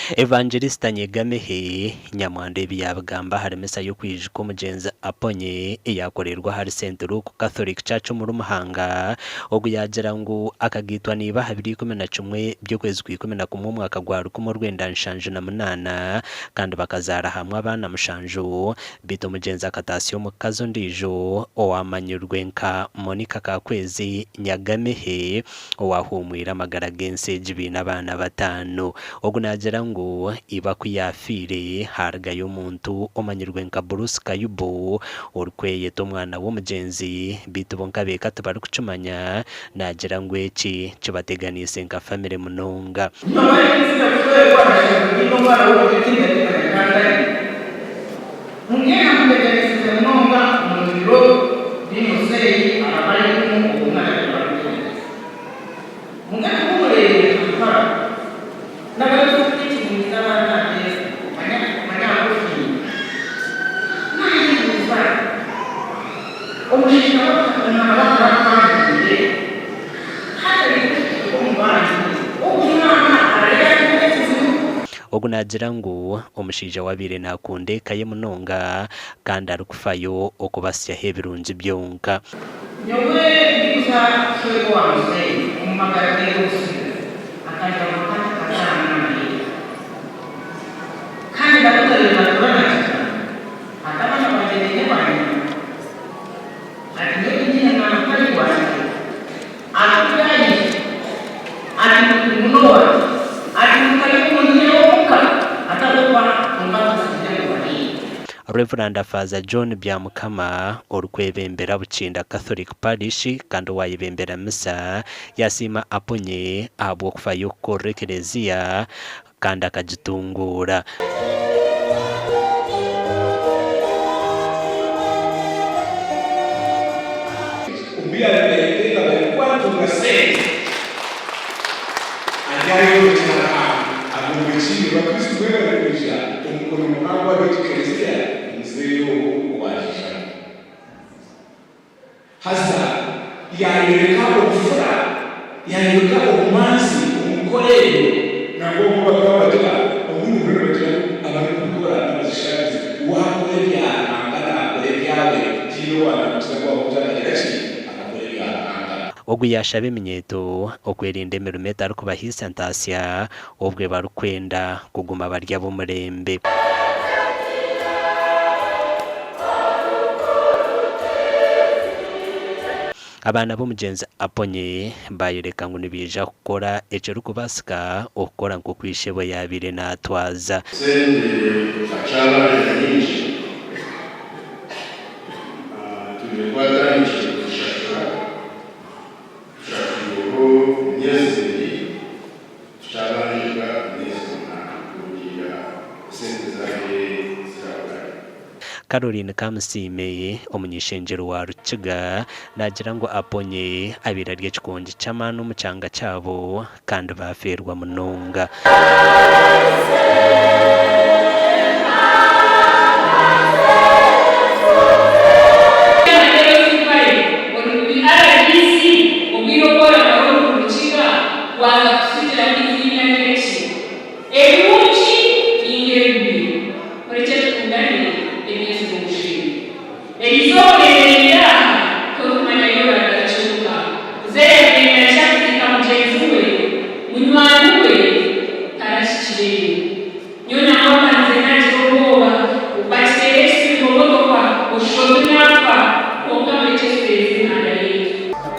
Evangelista Nyegamehe Nyamwande byabagamba haremesa yo kwijiko mugenzi Aponye yakorerwa hari Central Catholic Church mu Rumuhanga oguyagira ngo akagitwa niba 2011 byo kwezi kwa 11 mwaka gwa 2018 kandi bakazara hamwe abana mushanju bito mugenzi akatasiyo mukazo ndijo owamanyurwe nka Monica Kakwezi Nyagamehe owahumwira magaragense jibina abana batanu ogunagira ngo iba kuyafire harga y'umuntu omanyirwe nka Bruce Kayubo urikweyeto mwana w'umugenzi bito bonka beka tubari kucumanya nagira ngo eki kibateganise nka family munonga ogunagira ngo omushija wabire nakunde kaye munonga kandi arikufayo okubasya hebirungi byonka nyowe biza kwego wamse umumagara yose akaja makati kazana kandi ndakutarira kurana atabana bajenye bani ati ngiye na nakali wasi ati munoa ati mukalimu Reverend Father John Byamukama orukwebembera bukinda Catholic Parish kandi wayibembera misa yasima Aponye abo kufayo korekerezia kandi akagitungura hasa yareka okufura yareka okumanzi omukolero nabwo bakabatuka obuntu bw'ebyo abantu gukora abazishaje wakore byakangana byawe tiyo anakusaba okutaka ki akakore byakangana oguyasha bimenyeto okwerinda emirumeta ariko bahisa ntasya obwe barukwenda kuguma barya bomurembe abana b'umugenzi Aponye bayireka ngo nibija gukora ejo rukubasika okora nko kwishebo yabire natwaza sende achala nyinshi tumekwata nchi kushaka shakiro nyezi chalanga nezi na kugira sende zake zirabaye Caroline Kamusime omunyishengero wa Rukiga nagira ngo Aponye abirarye kikonje cy'amano mucanga cyabo kandi baferwa munonga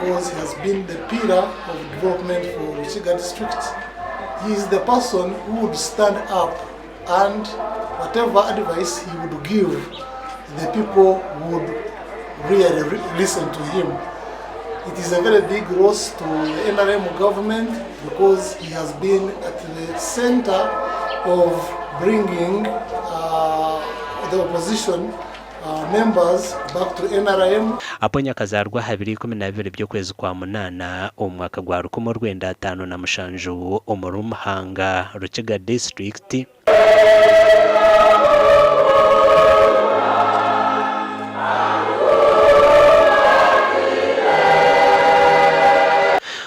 because he has been the pillar of development for Rukiga district. He is the person who would stand up and whatever advice he would give, the people would really listen to him. It is a very big loss to the NRM government because he has been at the center of bringing the opposition members back to NRM. Aponye akazarwa 2012 byo kwezi kwa munana umwaka gwa 1905 na mushanju omurumuhanga Rukiga district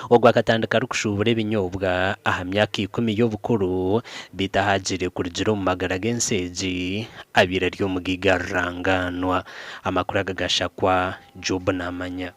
ogwakatandika rukushubura ebinyobwa aha myaka 10 y'obukuru bitahagire kurugiro mu magara g'enseegi abira ry'omugiga ranganwa. Amakuru agagashakwa Job Namanya.